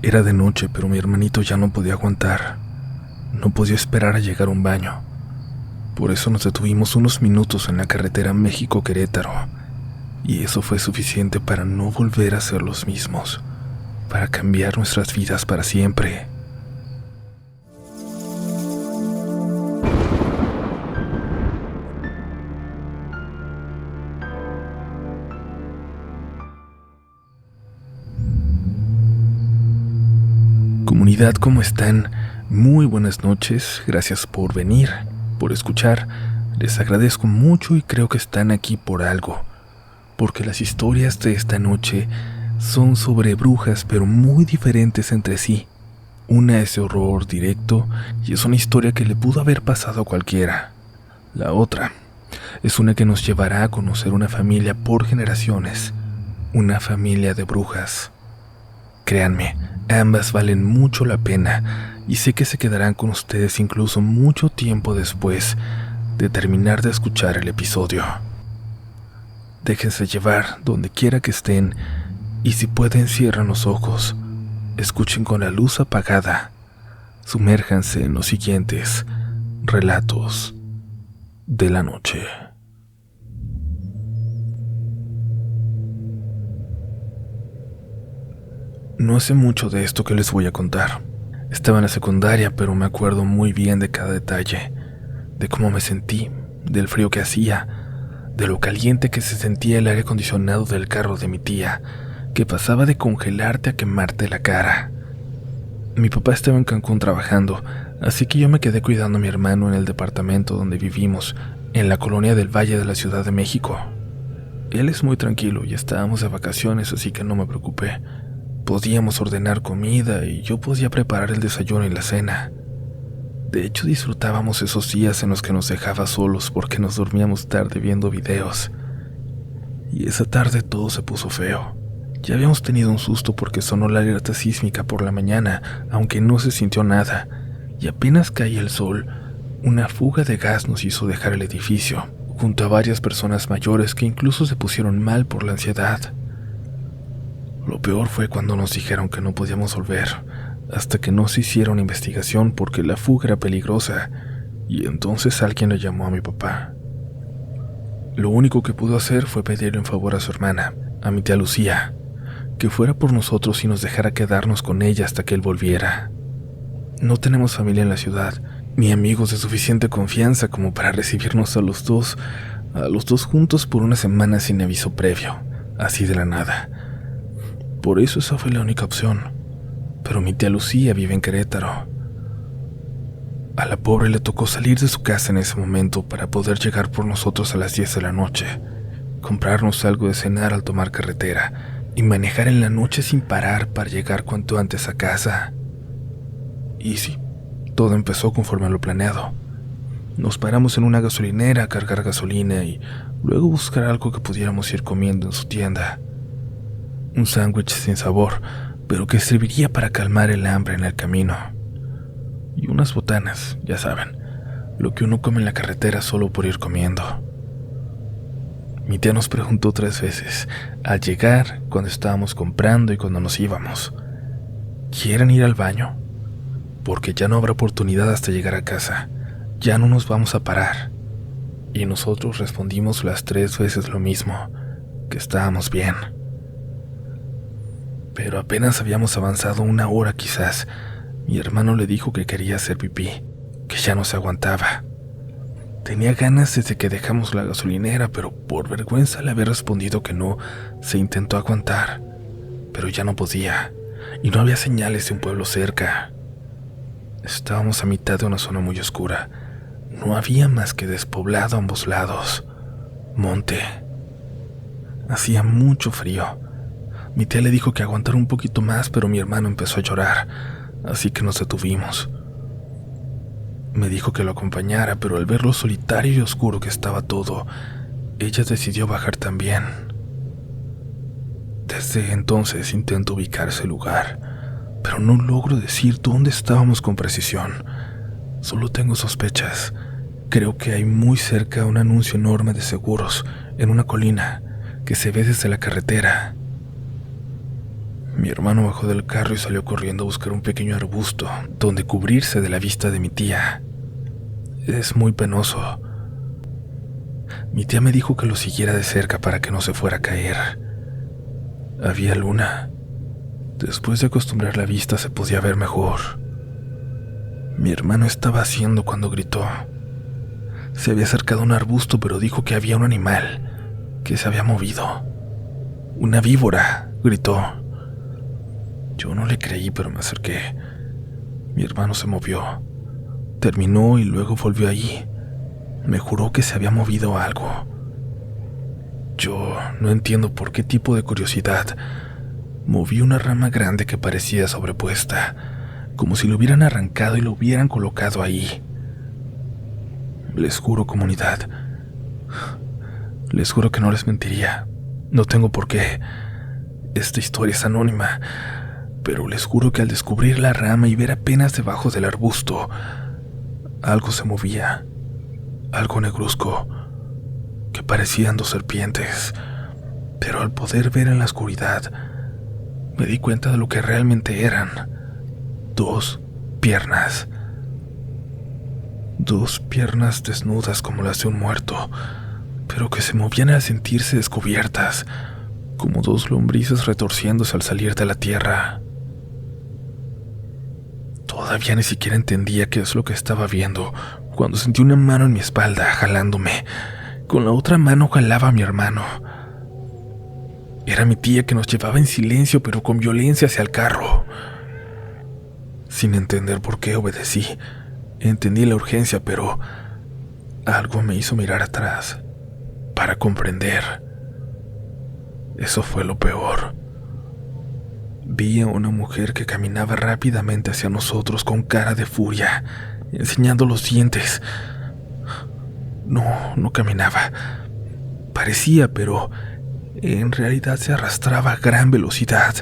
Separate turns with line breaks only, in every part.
Era de noche, pero mi hermanito ya no podía aguantar. No podía esperar a llegar a un baño. Por eso nos detuvimos unos minutos en la carretera México-Querétaro. Y eso fue suficiente para no volver a ser los mismos, para cambiar nuestras vidas para siempre. Comunidad, ¿cómo están? Muy buenas noches, gracias por venir, por escuchar. Les agradezco mucho y creo que están aquí por algo, porque las historias de esta noche son sobre brujas, pero muy diferentes entre sí. Una es de horror directo y es una historia que le pudo haber pasado a cualquiera. La otra es una que nos llevará a conocer una familia por generaciones, una familia de brujas. Créanme, ambas valen mucho la pena y sé que se quedarán con ustedes incluso mucho tiempo después de terminar de escuchar el episodio. Déjense llevar donde quiera que estén y si pueden cierren los ojos, escuchen con la luz apagada, sumérjanse en los siguientes relatos de la noche. No sé mucho de esto que les voy a contar. Estaba en la secundaria, pero me acuerdo muy bien de cada detalle, de cómo me sentí, del frío que hacía, de lo caliente que se sentía el aire acondicionado del carro de mi tía, que pasaba de congelarte a quemarte la cara. Mi papá estaba en Cancún trabajando, así que yo me quedé cuidando a mi hermano en el departamento donde vivimos, en la colonia del Valle de la Ciudad de México. Él es muy tranquilo y estábamos de vacaciones, así que no me preocupé. Podíamos ordenar comida y yo podía preparar el desayuno y la cena. De hecho, disfrutábamos esos días en los que nos dejaba solos porque nos dormíamos tarde viendo videos. Y esa tarde todo se puso feo. Ya habíamos tenido un susto porque sonó la alerta sísmica por la mañana, aunque no se sintió nada. Y apenas caía el sol, una fuga de gas nos hizo dejar el edificio, junto a varias personas mayores que incluso se pusieron mal por la ansiedad. Lo peor fue cuando nos dijeron que no podíamos volver, hasta que no se hiciera una investigación porque la fuga era peligrosa, y entonces alguien le llamó a mi papá. Lo único que pudo hacer fue pedirle un favor a su hermana, a mi tía Lucía, que fuera por nosotros y nos dejara quedarnos con ella hasta que él volviera. No tenemos familia en la ciudad, ni amigos de suficiente confianza como para recibirnos a los dos juntos por una semana sin aviso previo, así de la nada. Por eso esa fue la única opción, pero mi tía Lucía vive en Querétaro. A la pobre le tocó salir de su casa en ese momento para poder llegar por nosotros a las 10 de la noche, comprarnos algo de cenar al tomar carretera y manejar en la noche sin parar para llegar cuanto antes a casa. Y sí, todo empezó conforme a lo planeado. Nos paramos en una gasolinera a cargar gasolina y luego buscar algo que pudiéramos ir comiendo en su tienda. Un sándwich sin sabor, pero que serviría para calmar el hambre en el camino. Y unas botanas, ya saben, lo que uno come en la carretera solo por ir comiendo. Mi tía nos preguntó 3 veces, al llegar, cuando estábamos comprando y cuando nos íbamos: ¿quieren ir al baño? Porque ya no habrá oportunidad hasta llegar a casa, ya no nos vamos a parar. Y nosotros respondimos las 3 veces lo mismo, que estábamos bien. Pero apenas habíamos avanzado 1 hora quizás, mi hermano le dijo que quería hacer pipí, que ya no se aguantaba. Tenía ganas desde que dejamos la gasolinera, pero por vergüenza le había respondido que no. Se intentó aguantar, pero ya no podía, y no había señales de un pueblo cerca. Estábamos a mitad de una zona muy oscura. No había más que despoblado a ambos lados, monte. Hacía mucho frío. Mi tía le dijo que aguantara un poquito más, pero mi hermano empezó a llorar, así que nos detuvimos. Me dijo que lo acompañara, pero al ver lo solitario y oscuro que estaba todo, ella decidió bajar también. Desde entonces intento ubicar ese lugar, pero no logro decir dónde estábamos con precisión. Solo tengo sospechas. Creo que hay muy cerca un anuncio enorme de seguros en una colina que se ve desde la carretera. Mi hermano bajó del carro y salió corriendo a buscar un pequeño arbusto donde cubrirse de la vista de mi tía. Es muy penoso. Mi tía me dijo que lo siguiera de cerca para que no se fuera a caer. Había luna. Después de acostumbrar la vista se podía ver mejor. Mi hermano estaba haciendo cuando gritó. Se había acercado a un arbusto, pero dijo que había un animal que se había movido. «¡Una víbora!», gritó. Yo no le creí, pero me acerqué. Mi hermano se movió. Terminó y luego volvió allí. Me juró que se había movido algo. Yo no entiendo por qué tipo de curiosidad. Moví una rama grande que parecía sobrepuesta, como si lo hubieran arrancado y lo hubieran colocado ahí. Les juro, comunidad. Les juro que no les mentiría. No tengo por qué. Esta historia es anónima, pero les juro que al descubrir la rama y ver apenas debajo del arbusto, algo se movía, algo negruzco, que parecían dos serpientes, pero al poder ver en la oscuridad, me di cuenta de lo que realmente eran: dos piernas. Dos piernas desnudas como las de un muerto, pero que se movían al sentirse descubiertas, como dos lombrices retorciéndose al salir de la tierra. Todavía ni siquiera entendía qué es lo que estaba viendo, cuando sentí una mano en mi espalda, jalándome. Con la otra mano jalaba a mi hermano. Era mi tía, que nos llevaba en silencio, pero con violencia, hacia el carro. Sin entender por qué, obedecí. Entendí la urgencia, pero algo me hizo mirar atrás, para comprender. Eso fue lo peor. Vi a una mujer que caminaba rápidamente hacia nosotros con cara de furia, enseñando los dientes. No caminaba. Parecía, pero en realidad se arrastraba a gran velocidad.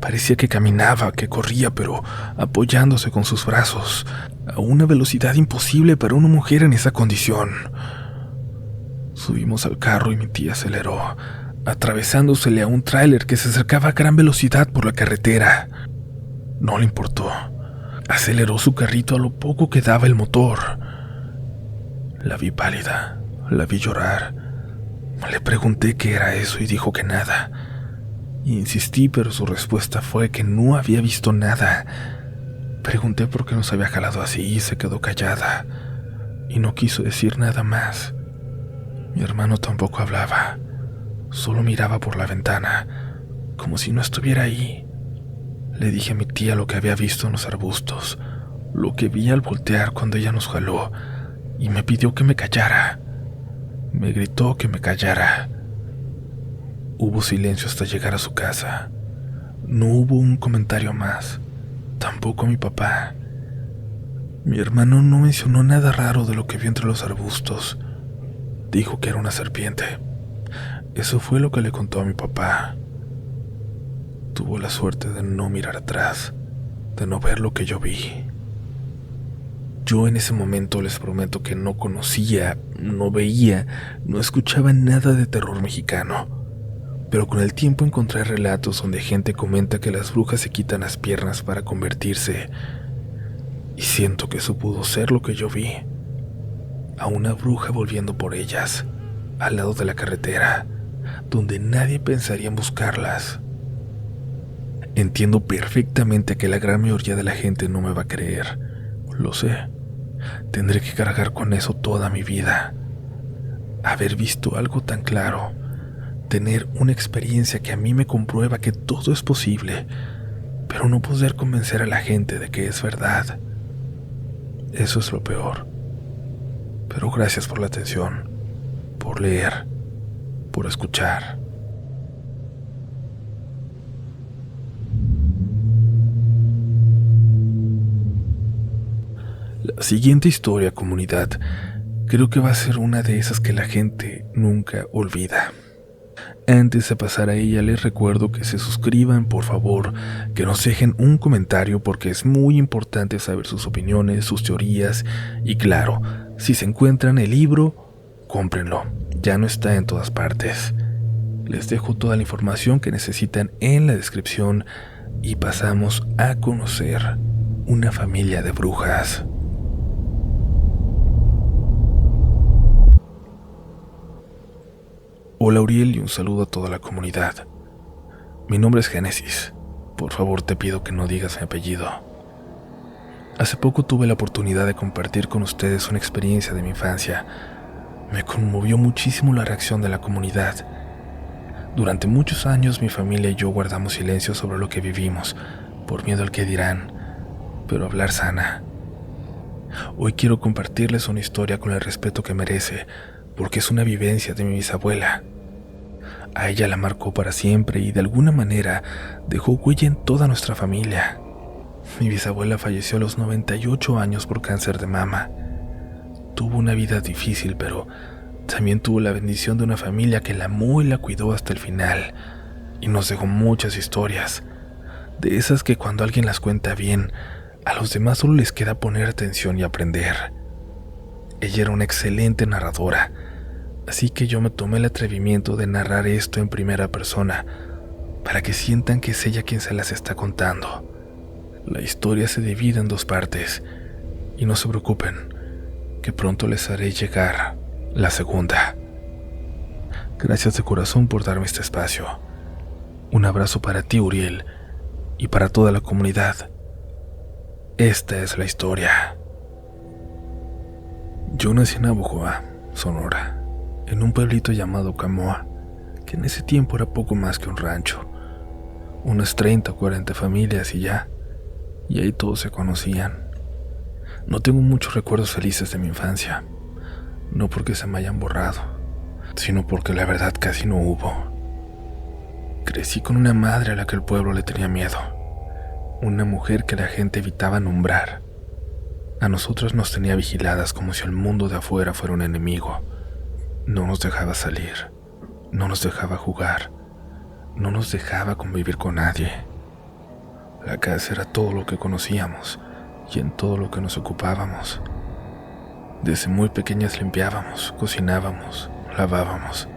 Parecía que caminaba, que corría, pero apoyándose con sus brazos, a una velocidad imposible para una mujer en esa condición. Subimos al carro y mi tía aceleró, atravesándosele a un tráiler que se acercaba a gran velocidad por la carretera. No le importó. Aceleró su carrito a lo poco que daba el motor. La vi pálida, la vi llorar. Le pregunté qué era eso y dijo que nada. Insistí, pero su respuesta fue que no había visto nada. Pregunté por qué nos había jalado así y se quedó callada, y no quiso decir nada más. Mi hermano tampoco hablaba, solo miraba por la ventana, como si no estuviera ahí. Le dije a mi tía lo que había visto en los arbustos, lo que vi al voltear cuando ella nos jaló, y me pidió que me callara. Me gritó que me callara. Hubo silencio hasta llegar a su casa. No hubo un comentario más, tampoco mi papá. Mi hermano no mencionó nada raro de lo que vio entre los arbustos. Dijo que era una serpiente. Eso fue lo que le contó a mi papá. Tuvo la suerte de no mirar atrás, de no ver lo que yo vi. Yo en ese momento les prometo que no conocía, no veía, no escuchaba nada de terror mexicano. Pero con el tiempo encontré relatos donde gente comenta que las brujas se quitan las piernas para convertirse. Y siento que eso pudo ser lo que yo vi. A una bruja volviendo por ellas, al lado de la carretera, donde nadie pensaría en buscarlas. Entiendo perfectamente que la gran mayoría de la gente no me va a creer. Lo sé. Tendré que cargar con eso toda mi vida. Haber visto algo tan claro, tener una experiencia que a mí me comprueba que todo es posible, pero no poder convencer a la gente de que es verdad. Eso es lo peor. Pero gracias por la atención, por leer, por escuchar. La siguiente historia, comunidad, creo que va a ser una de esas que la gente nunca olvida. Antes de pasar a ella, les recuerdo que se suscriban, por favor, que nos dejen un comentario porque es muy importante saber sus opiniones, sus teorías, y claro, si se encuentran el libro, cómprenlo, ya no está en todas partes. Les dejo toda la información que necesitan en la descripción y pasamos a conocer una familia de brujas. Hola Uriel y un saludo a toda la comunidad. Mi nombre es Génesis. Por favor te pido que no digas mi apellido. Hace poco tuve la oportunidad de compartir con ustedes una experiencia de mi infancia. Me conmovió muchísimo la reacción de la comunidad. Durante muchos años mi familia y yo guardamos silencio sobre lo que vivimos, por miedo al que dirán, pero hablar sana. Hoy quiero compartirles una historia con el respeto que merece, porque es una vivencia de mi bisabuela. A ella la marcó para siempre y de alguna manera dejó huella en toda nuestra familia. Mi bisabuela falleció a los 98 años por cáncer de mama. Tuvo una vida difícil, pero también tuvo la bendición de una familia que la amó y la cuidó hasta el final, y nos dejó muchas historias, de esas que cuando alguien las cuenta bien, a los demás solo les queda poner atención y aprender. Ella era una excelente narradora, así que yo me tomé el atrevimiento de narrar esto en primera persona, para que sientan que es ella quien se las está contando. La historia se divide en 2 partes, y no se preocupen, que pronto les haré llegar la segunda. Gracias de corazón por darme este espacio. Un abrazo para ti, Uriel, y para toda la comunidad. Esta es la historia. Yo nací en Navojoa, Sonora, en un pueblito llamado Camoa, que en ese tiempo era poco más que un rancho. Unas 30 o 40 familias y ya, y ahí todos se conocían. No tengo muchos recuerdos felices de mi infancia, no porque se me hayan borrado, sino porque la verdad casi no hubo. Crecí con una madre a la que el pueblo le tenía miedo, una mujer que la gente evitaba nombrar. A nosotros nos tenía vigiladas como si el mundo de afuera fuera un enemigo. No nos dejaba salir, no nos dejaba jugar, no nos dejaba convivir con nadie. La casa era todo lo que conocíamos y en todo lo que nos ocupábamos. Desde muy pequeñas limpiábamos, cocinábamos, lavábamos.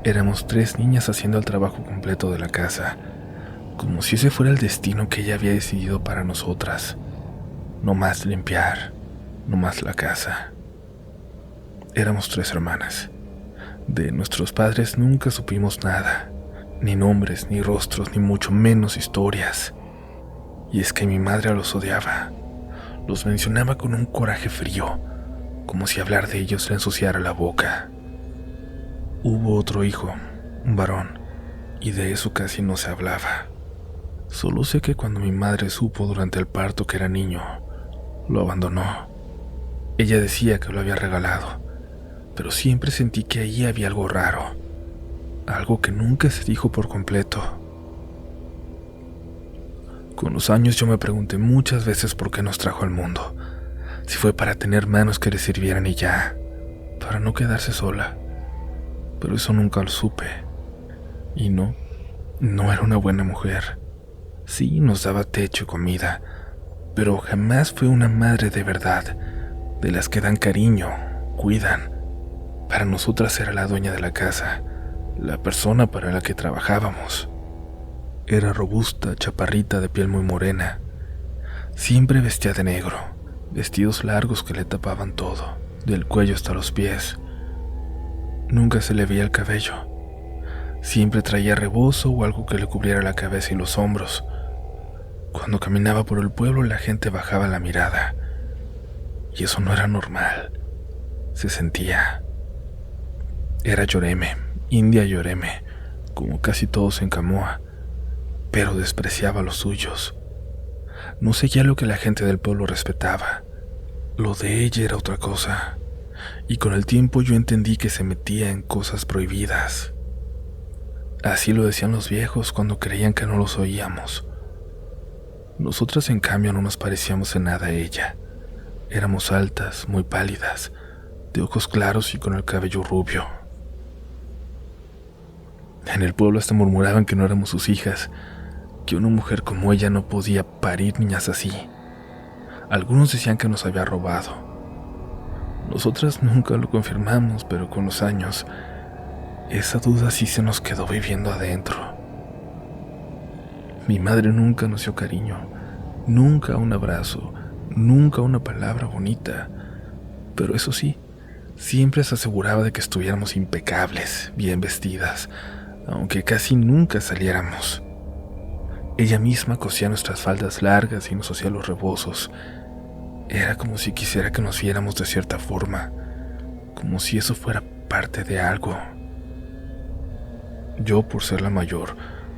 Éramos 3 niñas haciendo el trabajo completo de la casa, como si ese fuera el destino que ella había decidido para nosotras. No más limpiar, no más la casa. Éramos 3 hermanas. De nuestros padres nunca supimos nada, ni nombres, ni rostros, ni mucho menos historias. Y es que mi madre los odiaba. Los mencionaba con un coraje frío, como si hablar de ellos le ensuciara la boca. Hubo otro hijo, un varón, y de eso casi no se hablaba. Solo sé que cuando mi madre supo durante el parto que era niño, lo abandonó. Ella decía que lo había regalado, pero siempre sentí que ahí había algo raro, algo que nunca se dijo por completo. Con los años yo me pregunté muchas veces por qué nos trajo al mundo, si fue para tener manos que le sirvieran y ya, para no quedarse sola, pero eso nunca lo supe. Y no era una buena mujer. Sí, nos daba techo y comida, pero jamás fue una madre de verdad, de las que dan cariño, cuidan. Para nosotras era la dueña de la casa, la persona para la que trabajábamos. Era robusta, chaparrita, de piel muy morena. Siempre vestía de negro, vestidos largos que le tapaban todo, del cuello hasta los pies. Nunca se le veía el cabello. Siempre traía rebozo o algo que le cubriera la cabeza y los hombros. Cuando caminaba por el pueblo la gente bajaba la mirada. Y eso no era normal. Se sentía. Era Yoreme, India Yoreme, como casi todos en Camoa, pero despreciaba a los suyos. No seguía lo que la gente del pueblo respetaba. Lo de ella era otra cosa, y con el tiempo yo entendí que se metía en cosas prohibidas. Así lo decían los viejos cuando creían que no los oíamos. Nosotras, en cambio, no nos parecíamos en nada a ella. Éramos altas, muy pálidas, de ojos claros y con el cabello rubio. En el pueblo hasta murmuraban que no éramos sus hijas, que una mujer como ella no podía parir niñas así. Algunos decían que nos había robado. Nosotras nunca lo confirmamos, pero con los años, esa duda sí se nos quedó viviendo adentro. Mi madre nunca nos dio cariño, nunca un abrazo, nunca una palabra bonita, pero eso sí, siempre se aseguraba de que estuviéramos impecables, bien vestidas, aunque casi nunca saliéramos. Ella misma cosía nuestras faldas largas y nos hacía los rebozos. Era como si quisiera que nos viéramos de cierta forma, como si eso fuera parte de algo. Yo, por ser la mayor,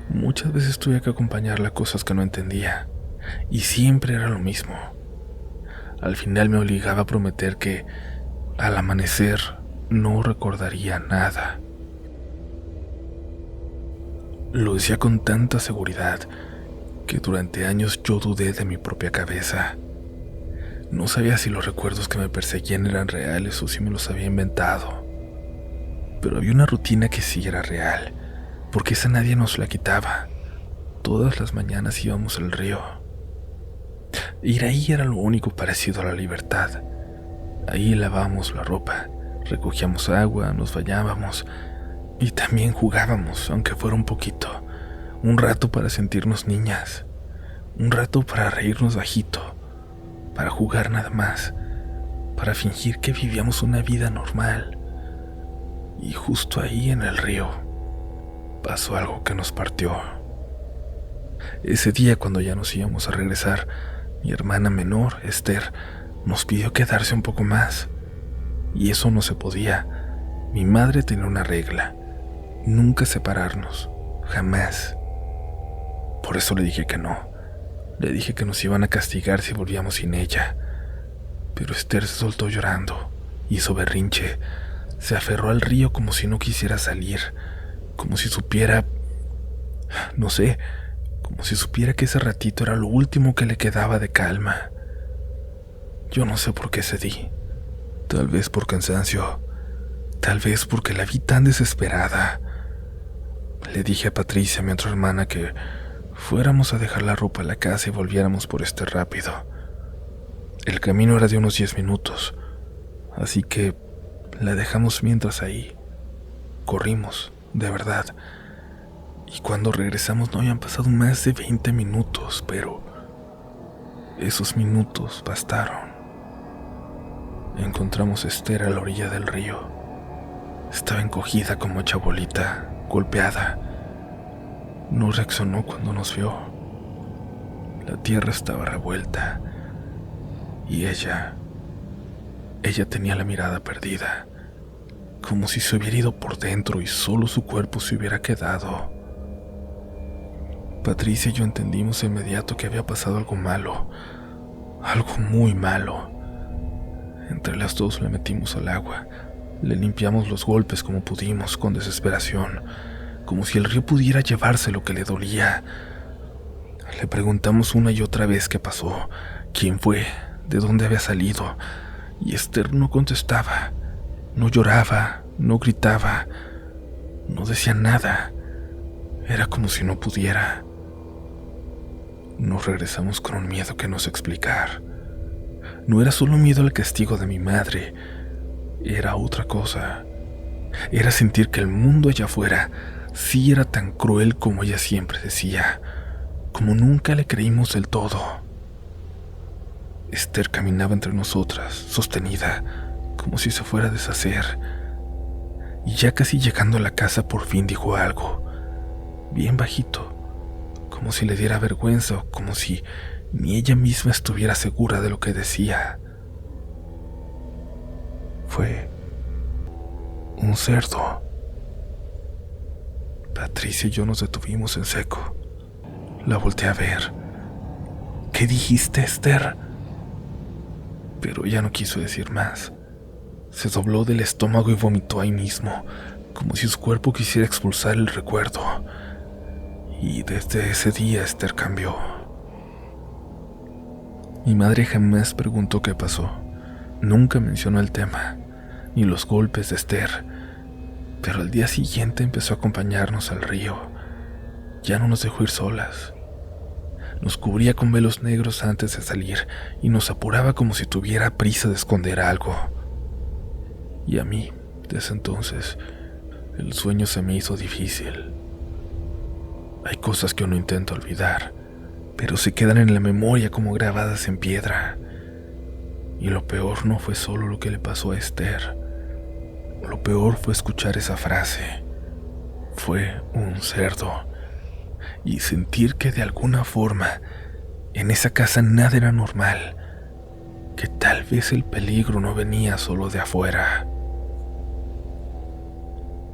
muchas veces tuve que acompañarla a cosas que no entendía, y siempre era lo mismo. Al final me obligaba a prometer que, al amanecer, no recordaría nada. Lo decía con tanta seguridad que durante años yo dudé de mi propia cabeza. No sabía si los recuerdos que me perseguían eran reales o si me los había inventado. Pero había una rutina que sí era real, porque esa nadie nos la quitaba. Todas las mañanas íbamos al río. Ir ahí era lo único parecido a la libertad. Ahí lavábamos la ropa, recogíamos agua, nos bañábamos y también jugábamos, aunque fuera un poquito. Un rato para sentirnos niñas, un rato para reírnos bajito, para jugar nada más, para fingir que vivíamos una vida normal. Y justo ahí en el río pasó algo que nos partió. Ese día, cuando ya nos íbamos a regresar, mi hermana menor, Esther, nos pidió quedarse un poco más. Y eso no se podía. Mi madre tenía una regla: nunca separarnos, jamás. Por eso le dije que no. Le dije que nos iban a castigar si volvíamos sin ella. Pero Esther se soltó llorando, hizo berrinche, se aferró al río como si no quisiera salir, como si supiera, no sé, como si supiera que ese ratito era lo último que le quedaba de calma. Yo no sé por qué cedí. Tal vez por cansancio, tal vez porque la vi tan desesperada. Le dije a Patricia, mi otra hermana, que fuéramos a dejar la ropa a la casa y volviéramos por este rápido. El camino era de unos 10 minutos, así que la dejamos mientras ahí. Corrimos, de verdad. Y cuando regresamos no habían pasado más de 20 minutos, pero esos minutos bastaron. Encontramos a Esther a la orilla del río. Estaba encogida como hecha bolita, golpeada. No reaccionó cuando nos vio. La tierra estaba revuelta y ella tenía la mirada perdida, como si se hubiera ido por dentro y solo su cuerpo se hubiera quedado. Patricia y yo entendimos de inmediato que había pasado algo malo, algo muy malo. Entre las dos le metimos al agua, le limpiamos los golpes como pudimos, con desesperación, como si el río pudiera llevarse lo que le dolía. Le preguntamos una y otra vez qué pasó, quién fue, de dónde había salido, y Esther no contestaba, no lloraba, no gritaba, no decía nada. Era como si no pudiera. Nos regresamos con un miedo que no sé explicar. No era solo miedo al castigo de mi madre, era otra cosa. Era sentir que el mundo allá afuera sí era tan cruel como ella siempre decía, como nunca le creímos del todo. Esther caminaba entre nosotras, sostenida, como si se fuera a deshacer. Y ya casi llegando a la casa por fin dijo algo, bien bajito, como si le diera vergüenza o como si ni ella misma estuviera segura de lo que decía. Fue un cerdo. Patricia y yo nos detuvimos en seco. La volteé a ver. ¿Qué dijiste, Esther? Pero ella no quiso decir más. Se dobló del estómago y vomitó ahí mismo, como si su cuerpo quisiera expulsar el recuerdo. Y desde ese día Esther cambió. Mi madre jamás preguntó qué pasó. Nunca mencionó el tema, ni los golpes de Esther. Pero al día siguiente empezó a acompañarnos al río. Ya no nos dejó ir solas. Nos cubría con velos negros antes de salir y nos apuraba como si tuviera prisa de esconder algo. Y a mí, desde entonces, El sueño se me hizo difícil. Hay cosas que uno intenta olvidar, pero se quedan en la memoria como grabadas en piedra. Y lo peor no fue solo lo que le pasó a Esther. Lo peor fue escuchar esa frase. Fue un cerdo. Y sentir que de alguna forma en esa casa nada era normal. Que tal vez el peligro no venía solo de afuera.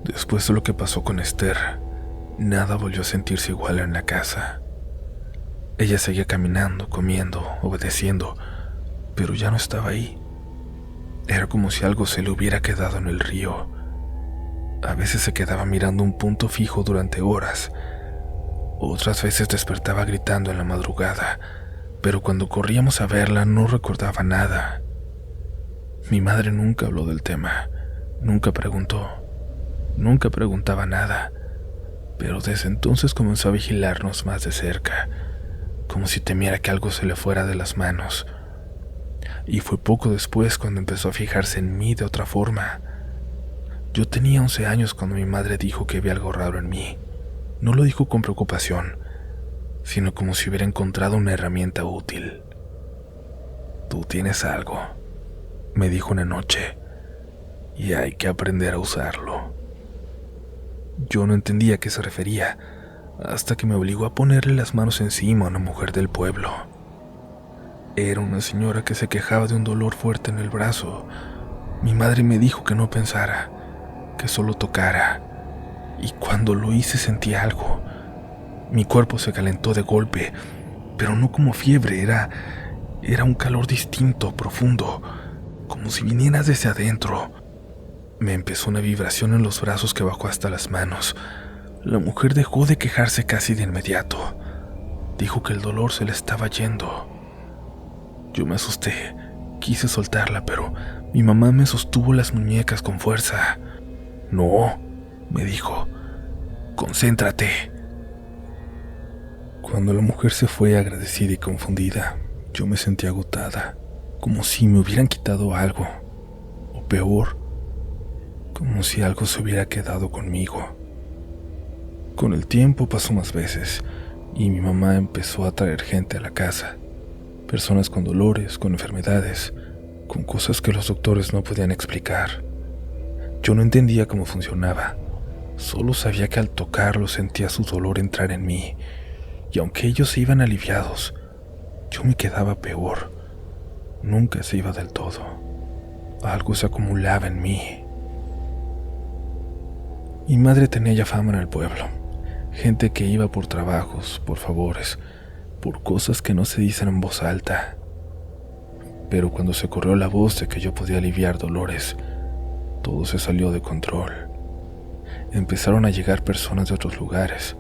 Después de lo que pasó con Esther, nada volvió a sentirse igual en la casa. Ella seguía caminando, comiendo, obedeciendo, pero ya no estaba ahí. Era como si algo se le hubiera quedado en el río. A veces se quedaba mirando un punto fijo durante horas. Otras veces despertaba gritando en la madrugada, pero cuando corríamos a verla no recordaba nada. Mi madre nunca habló del tema, nunca preguntó, nunca preguntaba nada, pero desde entonces comenzó a vigilarnos más de cerca, como si temiera que algo se le fuera de las manos. Y fue poco después cuando empezó a fijarse en mí de otra forma. Yo tenía 11 años cuando mi madre dijo que había algo raro en mí. No lo dijo con preocupación, sino como si hubiera encontrado una herramienta útil. «Tú tienes algo», me dijo una noche, «y hay que aprender a usarlo». Yo no entendía a qué se refería, hasta que me obligó a ponerle las manos encima a una mujer del pueblo. Era una señora que se quejaba de un dolor fuerte en el brazo. Mi madre me dijo que no pensara, que solo tocara, y cuando lo hice sentí algo. Mi cuerpo se calentó de golpe, pero no como fiebre, era un calor distinto, profundo, como si viniera desde adentro. Me empezó una vibración en los brazos que bajó hasta las manos. La mujer dejó de quejarse casi de inmediato. Dijo que el dolor se le estaba yendo. Yo me asusté, quise soltarla, pero mi mamá me sostuvo las muñecas con fuerza. «No», me dijo, «concéntrate». Cuando la mujer se fue agradecida y confundida, yo me sentí agotada, como si me hubieran quitado algo, o peor, como si algo se hubiera quedado conmigo. Con el tiempo pasó más veces, y mi mamá empezó a traer gente a la casa, personas con dolores, con enfermedades, con cosas que los doctores no podían explicar. Yo no entendía cómo funcionaba, solo sabía que al tocarlo sentía su dolor entrar en mí, y aunque ellos se iban aliviados, yo me quedaba peor. Nunca se iba del todo. Algo se acumulaba en mí. Mi madre tenía ya fama en el pueblo, gente que iba por trabajos, por favores, por cosas que no se dicen en voz alta. Pero cuando se corrió la voz de que yo podía aliviar dolores, todo se salió de control. Empezaron a llegar personas de otros lugares,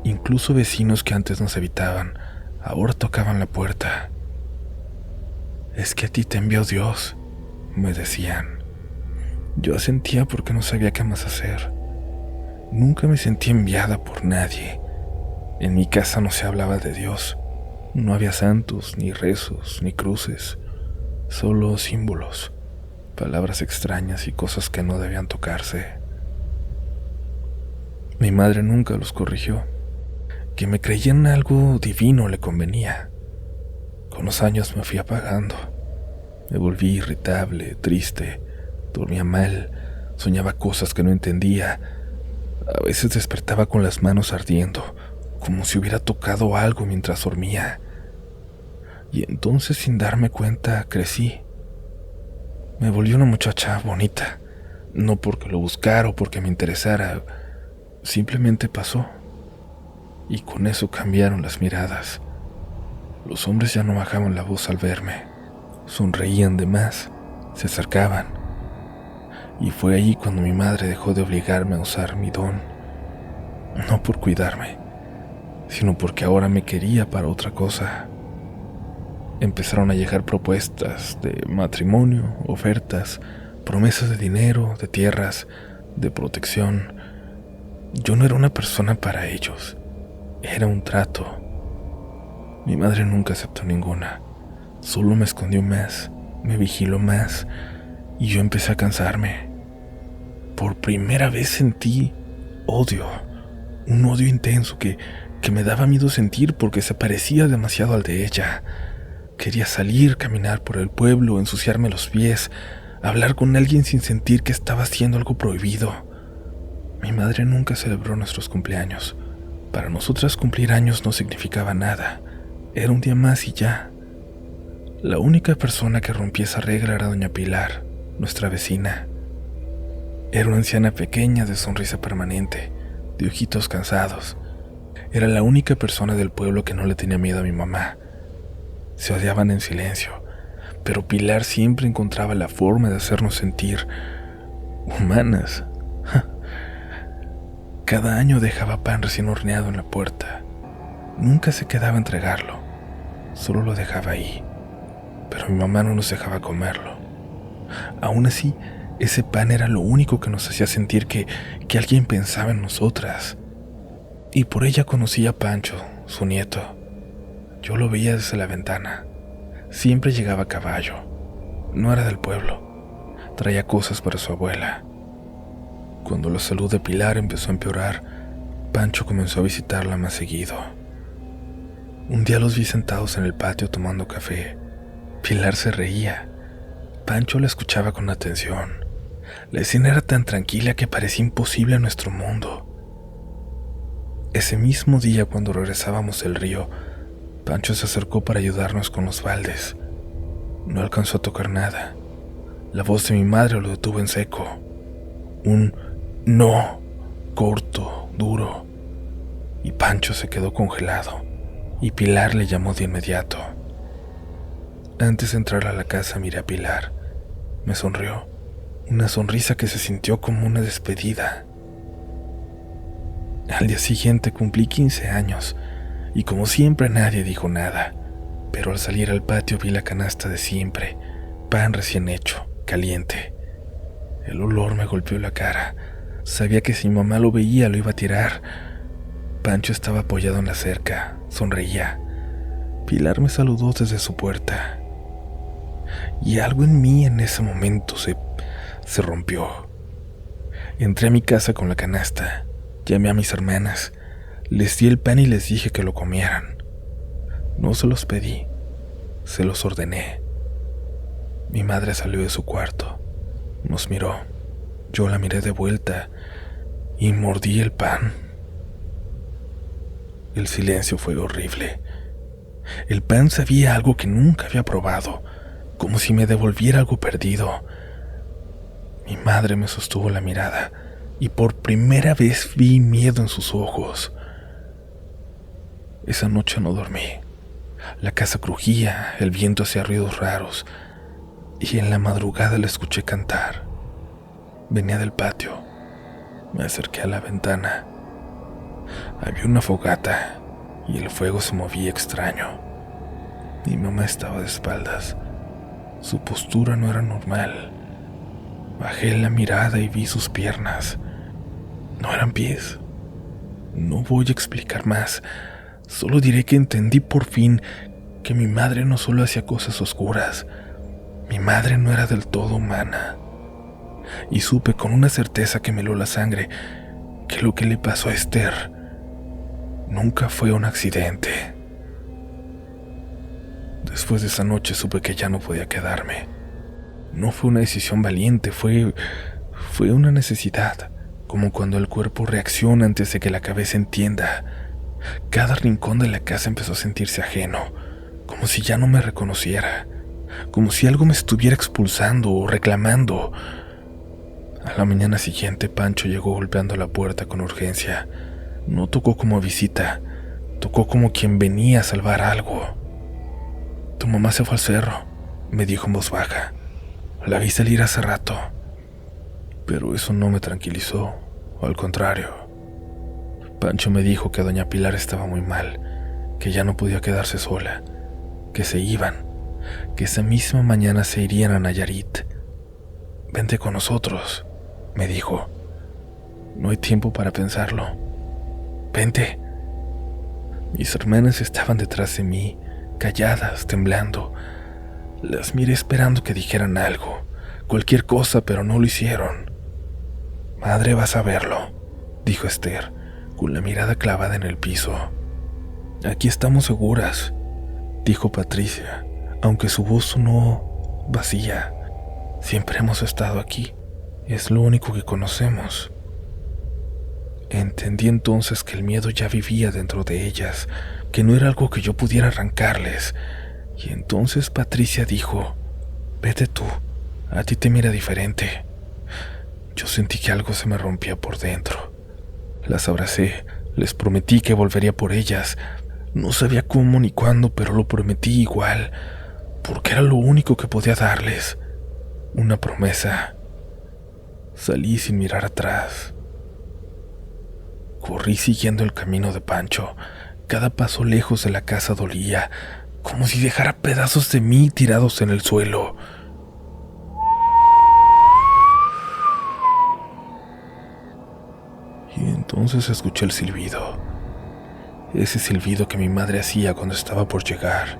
incluso vecinos que antes nos evitaban, ahora tocaban la puerta. «Es que a ti te envió Dios», me decían. Yo asentía porque no sabía qué más hacer. Nunca me sentí enviada por nadie. En mi casa no se hablaba de Dios. No había santos, ni rezos, ni cruces, solo símbolos, palabras extrañas y cosas que no debían tocarse. Mi madre nunca los corrigió. Que me creían algo divino le convenía. Con los años me fui apagando. Me volví irritable, triste, dormía mal, soñaba cosas que no entendía. A veces despertaba con las manos ardiendo, como si hubiera tocado algo mientras dormía. Y entonces, sin darme cuenta, crecí. Me volví una muchacha bonita, no porque lo buscara o porque me interesara, simplemente pasó. Y con eso cambiaron las miradas. Los hombres ya no bajaban la voz al verme, sonreían de más, se acercaban. Y fue ahí cuando mi madre dejó de obligarme a usar mi don, no por cuidarme, sino porque ahora me quería para otra cosa. Empezaron a llegar propuestas de matrimonio, ofertas, promesas de dinero, de tierras, de protección. Yo no era una persona para ellos, era un trato. Mi madre nunca aceptó ninguna, solo me escondió más, me vigiló más, y yo empecé a cansarme. Por primera vez sentí odio, un odio intenso que me daba miedo sentir porque se parecía demasiado al de ella. Quería salir, caminar por el pueblo, ensuciarme los pies, hablar con alguien sin sentir que estaba haciendo algo prohibido. Mi madre nunca celebró nuestros cumpleaños. Para nosotras cumplir años no significaba nada. Era un día más y ya. La única persona que rompía esa regla era doña Pilar, nuestra vecina. Era una anciana pequeña de sonrisa permanente, de ojitos cansados. Era la única persona del pueblo que no le tenía miedo a mi mamá. Se odiaban en silencio, pero Pilar siempre encontraba la forma de hacernos sentir humanas. Cada año dejaba pan recién horneado en la puerta. Nunca se quedaba a entregarlo, solo lo dejaba ahí. Pero mi mamá no nos dejaba comerlo. Aún así, ese pan era lo único que nos hacía sentir que alguien pensaba en nosotras. Y por ella conocí a Pancho, su nieto. Yo lo veía desde la ventana. Siempre llegaba a caballo. No era del pueblo. Traía cosas para su abuela. Cuando la salud de Pilar empezó a empeorar, Pancho comenzó a visitarla más seguido. Un día los vi sentados en el patio tomando café. Pilar se reía. Pancho la escuchaba con atención. La escena era tan tranquila que parecía imposible en nuestro mundo. Ese mismo día, cuando regresábamos del río, Pancho se acercó para ayudarnos con los baldes. No alcanzó a tocar nada. La voz de mi madre lo detuvo en seco. Un no, corto, duro. Y Pancho se quedó congelado, y Pilar le llamó de inmediato. Antes de entrar a la casa miré a Pilar. Me sonrió, una sonrisa que se sintió como una despedida. Al día siguiente cumplí 15 años, y como siempre nadie dijo nada, pero al salir al patio vi la canasta de siempre, pan recién hecho, caliente. El olor me golpeó la cara. Sabía que si mi mamá lo veía lo iba a tirar. Pancho estaba apoyado en la cerca, sonreía. Pilar me saludó desde su puerta. Y algo en mí en ese momento se rompió. Entré a mi casa con la canasta, llamé a mis hermanas, les di el pan y les dije que lo comieran. No se los pedí, se los ordené. Mi madre salió de su cuarto, nos miró, yo la miré de vuelta y mordí el pan. El silencio fue horrible. El pan sabía algo que nunca había probado, como si me devolviera algo perdido. Mi madre me sostuvo la mirada y por primera vez vi miedo en sus ojos. Esa noche no dormí. La casa crujía, el viento hacía ruidos raros y en la madrugada la escuché cantar. Venía del patio. Me acerqué a la ventana. Había una fogata y el fuego se movía extraño. Mi mamá estaba de espaldas. Su postura no era normal. Bajé la mirada y vi sus piernas. No eran pies. No voy a explicar más. Solo diré que entendí por fin que mi madre no solo hacía cosas oscuras. Mi madre no era del todo humana. Y supe con una certeza que me heló la sangre que lo que le pasó a Esther nunca fue un accidente. Después de esa noche supe que ya no podía quedarme. No fue una decisión valiente, fue una necesidad, como cuando el cuerpo reacciona antes de que la cabeza entienda. Cada rincón de la casa empezó a sentirse ajeno, como si ya no me reconociera, como si algo me estuviera expulsando o reclamando. A la mañana siguiente, Pancho llegó golpeando la puerta con urgencia. No tocó como visita, tocó como quien venía a salvar algo. «Tu mamá se fue al cerro», me dijo en voz baja. «La vi salir hace rato». Pero eso no me tranquilizó, al contrario. Pancho me dijo que doña Pilar estaba muy mal, que ya no podía quedarse sola, que se iban, que esa misma mañana se irían a Nayarit. «Vente con nosotros», me dijo. «No hay tiempo para pensarlo. Vente». Mis hermanas estaban detrás de mí, calladas, temblando. Las miré esperando que dijeran algo, cualquier cosa, pero no lo hicieron. Madre, vas a verlo, dijo Esther, con la mirada clavada en el piso. Aquí estamos seguras, dijo Patricia, aunque su voz sonó vacía. Siempre hemos estado aquí, es lo único que conocemos. Entendí entonces que el miedo ya vivía dentro de ellas, que no era algo que yo pudiera arrancarles. Y entonces Patricia dijo: vete tú, a ti te mira diferente. Yo sentí que algo se me rompía por dentro. Las abracé, les prometí que volvería por ellas. No sabía cómo ni cuándo, pero lo prometí igual, porque era lo único que podía darles. Una promesa. Salí sin mirar atrás. Corrí siguiendo el camino de Pancho. Cada paso lejos de la casa dolía, como si dejara pedazos de mí tirados en el suelo. Y entonces escuché el silbido. Ese silbido que mi madre hacía cuando estaba por llegar.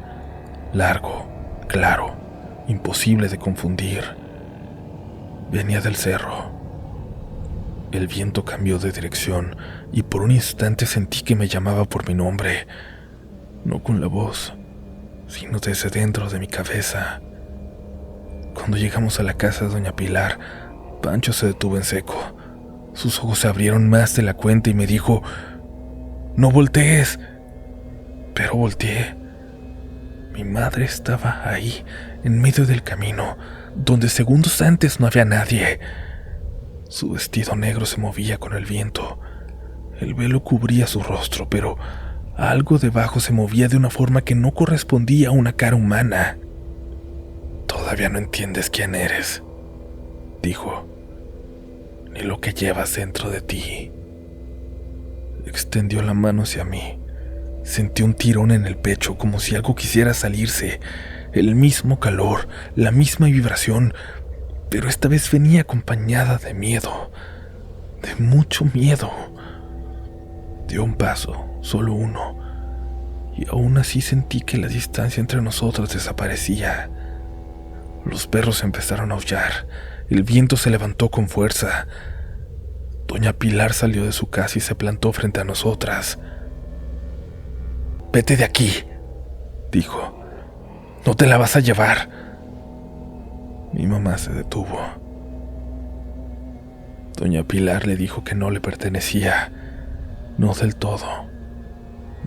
Largo, claro, imposible de confundir. Venía del cerro. El viento cambió de dirección y por un instante sentí que me llamaba por mi nombre, no con la voz, sino desde dentro de mi cabeza. Cuando llegamos a la casa de doña Pilar, Pancho se detuvo en seco. Sus ojos se abrieron más de la cuenta y me dijo: «No voltees». Pero volteé. Mi madre estaba ahí, en medio del camino, donde segundos antes no había nadie. Su vestido negro se movía con el viento. El velo cubría su rostro, pero algo debajo se movía de una forma que no correspondía a una cara humana. «Todavía no entiendes quién eres», dijo, «ni lo que llevas dentro de ti». Extendió la mano hacia mí. Sentí un tirón en el pecho, como si algo quisiera salirse. El mismo calor, la misma vibración, pero esta vez venía acompañada de miedo, de mucho miedo. Dio un paso, solo uno, y aún así sentí que la distancia entre nosotros desaparecía. Los perros empezaron a aullar, el viento se levantó con fuerza. Doña Pilar salió de su casa y se plantó frente a nosotras. «Vete de aquí», dijo, «no te la vas a llevar». Mi mamá se detuvo. Doña Pilar le dijo que no le pertenecía, no del todo,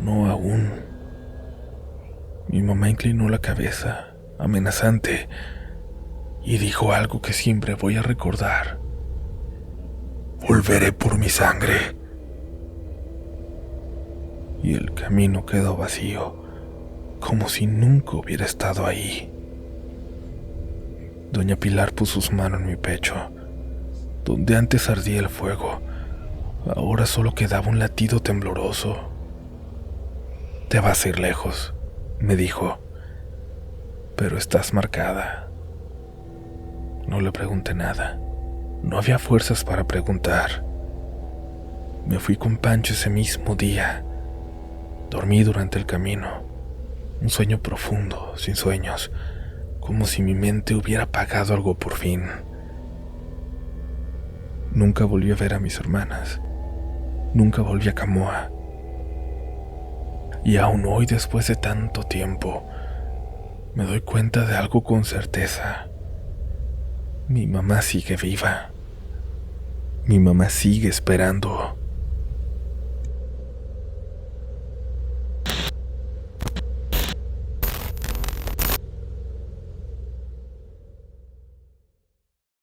no aún. Mi mamá inclinó la cabeza, amenazante, y dijo algo que siempre voy a recordar: «Volveré por mi sangre». Y el camino quedó vacío, como si nunca hubiera estado ahí. Doña Pilar puso su mano en mi pecho. Donde antes ardía el fuego, ahora solo quedaba un latido tembloroso. «Te vas a ir lejos», me dijo, «pero estás marcada». No le pregunté nada. No había fuerzas para preguntar. Me fui con Pancho ese mismo día. Dormí durante el camino. Un sueño profundo, sin sueños, como si mi mente hubiera apagado algo por fin. Nunca volví a ver a mis hermanas. Nunca volví a Camoa. Y aún hoy, después de tanto tiempo, me doy cuenta de algo con certeza. Mi mamá sigue viva. Mi mamá sigue esperando.